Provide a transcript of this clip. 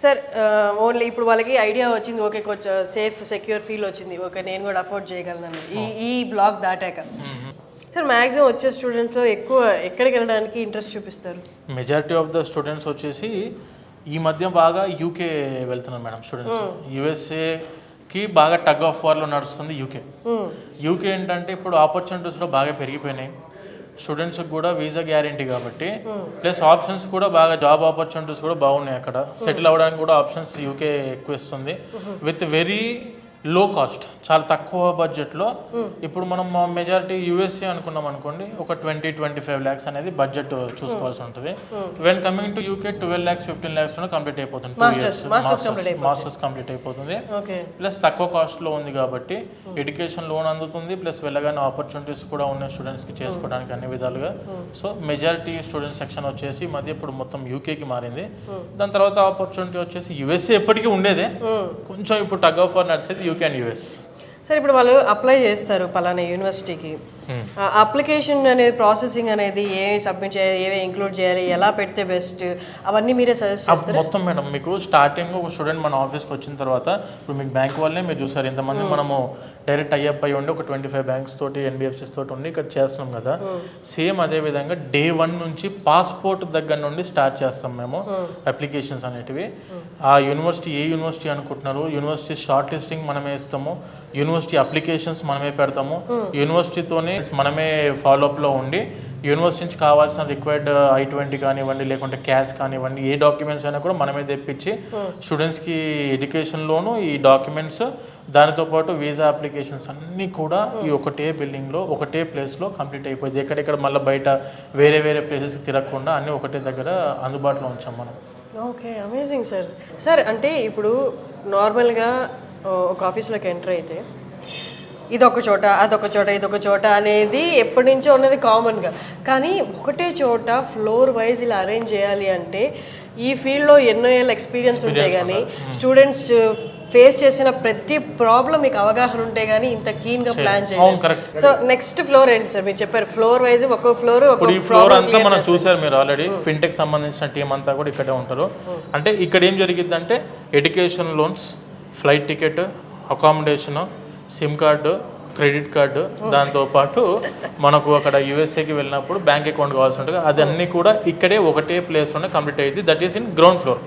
Sir only ఇప్పుడు వాళ్ళకి idea వచ్చింది, ఓకే కొంచెం సేఫ్ సెక్యూర్ ఫీల్ వచ్చింది, ఓకే నేను కూడా అఫోర్డ్ చేయగలను ఈ బ్లాక్ దాటాక. సార్ మ్యాక్సిమం వచ్చే స్టూడెంట్స్ ఎక్కువ ఎక్కడికి వెళ్ళడానికి ఇంట్రెస్ట్ చూపిస్తారు? మెజారిటీ ఆఫ్ ద స్టూడెంట్స్ వచ్చేసి ఈ మధ్య బాగా యూకే వెళ్తున్నారు మేడం స్టూడెంట్స్. యూఎస్ఏకి బాగా టగ్ ఆఫ్ వార్లో నడుస్తుంది యూకే ఏంటంటే ఇప్పుడు ఆపర్చునిటీస్లో బాగా పెరిగిపోయినాయి. స్టూడెంట్స్కి కూడా వీసా గ్యారంటీ కాబట్టి ప్లస్ ఆప్షన్స్ కూడా బాగా జాబ్ ఆపర్చునిటీస్ కూడా బాగున్నాయి. అక్కడ సెటిల్ అవ్వడానికి కూడా ఆప్షన్స్ యూకే ఎక్కువ ఇస్తుంది విత్ వెరీ లో కాస్ట్, చాలా తక్కువ బడ్జెట్లో. ఇప్పుడు మనం మెజారిటీ యూఎస్ఏ అనుకున్నాం అనుకోండి, ఒక 20-25 lakhs అనేది బడ్జెట్ చూసుకోవాల్సి ఉంటుంది. When coming to UK 12 lakhs 15 lakhs complete అయిపోతుంది. మాస్టర్స్ కంప్లీట్ అయిపోతుంది. ప్లస్ తక్కువ కాస్ట్లో ఉంది కాబట్టి ఎడ్యుకేషన్ లోన్ అందుతుంది, ప్లస్ వెళ్ళగానే ఆపర్చునిటీస్ కూడా ఉన్నాయి స్టూడెంట్స్కి చేసుకోవడానికి అన్ని విధాలుగా. సో మెజారిటీ స్టూడెంట్ సెక్షన్ వచ్చేసి మధ్య ఇప్పుడు మొత్తం యూకేకి మారింది. దాని తర్వాత ఆపర్చునిటీ వచ్చేసి యూఎస్ఏ ఎప్పటికీ ఉండేదే, కొంచెం ఇప్పుడు టగ్ ఆఫ్ వార్ నడిచేది యూకే అండ్ యూఎస్. సార్ ఇప్పుడు వాళ్ళు అప్లై చేస్తారు పలానా యూనివర్సిటీకి, అప్లికేషన్ అనేది ప్రాసెసింగ్ అనేది ఏమి సబ్మిట్ చేయాలి, ఏమి ఇంక్లూడ్ చేయాలి, ఎలా పెడితే బెస్ట్, అవన్నీ మీరే సజెస్ట్ చేస్తారు? మొత్తం మేడం మీకు స్టార్టింగ్ ఒక స్టూడెంట్ మన ఆఫీస్కి వచ్చిన తర్వాత ఇప్పుడు మీకు బ్యాంక్ వాళ్ళనే మీరు చూసారు ఇంతమంది మనము డైరెక్ట్ అయ్యప్ అయ్యి ఉండి ఒక 25 బ్యాంక్స్ తోటి ఎన్బిఎఫ్సిస్ తోటి ఉండి ఇక్కడ చేస్తున్నాం కదా. సేమ్ అదే విధంగా డే 1 నుంచి పాస్పోర్ట్ దగ్గర నుండి స్టార్ట్ చేస్తాం మేము అప్లికేషన్స్ అనేటివి. ఆ యూనివర్సిటీ ఏ యూనివర్సిటీ అనుకుంటున్నారు, యూనివర్సిటీ షార్ట్ లిస్టింగ్ మనమే ఇస్తాము, యూనివర్సిటీ అప్లికేషన్స్ మనమే పెడతాము, యూనివర్సిటీతోనే మనమే ఫాలోఅప్లో ఉండి యూనివర్సిటీ నుంచి కావాల్సిన రిక్వైర్డ్ I-20 కానివ్వండి, లేకుంటే క్యాష్ కానివ్వండి, ఏ డాక్యుమెంట్స్ అయినా కూడా మనమే తెప్పించి స్టూడెంట్స్కి ఎడ్యుకేషన్లోను ఈ డాక్యుమెంట్స్, దానితో పాటు వీసా అప్లికేషన్స్ అన్నీ కూడా ఈ ఒకటే బిల్డింగ్లో ఒకటే ప్లేస్లో కంప్లీట్ అయిపోయింది. ఎక్కడెక్కడ మళ్ళీ బయట వేరే వేరే ప్లేసెస్కి తిరగకుండా అన్నీ ఒకటే దగ్గర అందుబాటులో ఉంచాం మనం. Okay, amazing sir. సార్ అంటే ఇప్పుడు నార్మల్గా ఒక ఆఫీస్లోకి ఎంటర్ అయితే ఇదొక చోట అదొక చోట ఇదొక చోట అనేది ఎప్పటి నుంచో ఉన్నది కామన్గా, కానీ ఒకటే చోట ఫ్లోర్ వైజ్ ఇలా అరేంజ్ చేయాలి అంటే ఈ ఫీల్డ్లో ఎన్నో ఏళ్ళ ఎక్స్పీరియన్స్ ఉంటే కానీ, స్టూడెంట్స్ ఫేస్ చేసిన ప్రతి ప్రాబ్లం మీకు అవగాహన ఉంటే కానీ ఇంత కీన్గా ప్లాన్ చేయాలి. సో నెక్స్ట్ ఫ్లోర్ ఏంటి సార్? మీరు చెప్పారు ఫ్లోర్ వైజ్ ఒక్కో ఫ్లోర్ అంతా మనం చూసారు మీరు ఆల్రెడీ. ఫిన్టెక్ సంబంధించిన టీం అంతా కూడా ఇక్కడే ఉంటారు. అంటే ఇక్కడ ఏం జరిగిద్దంటే education loans, flight ticket, accommodation, sim card, credit card, దాంతోపాటు మనకు అక్కడ యూఎస్ఏకి వెళ్ళినప్పుడు బ్యాంక్ అకౌంట్ కావాల్సి ఉంటుంది. అది అన్నీ కూడా ఇక్కడే ఒకటే ప్లేస్లోనే కంప్లీట్ అయ్యింది. That is in ground floor.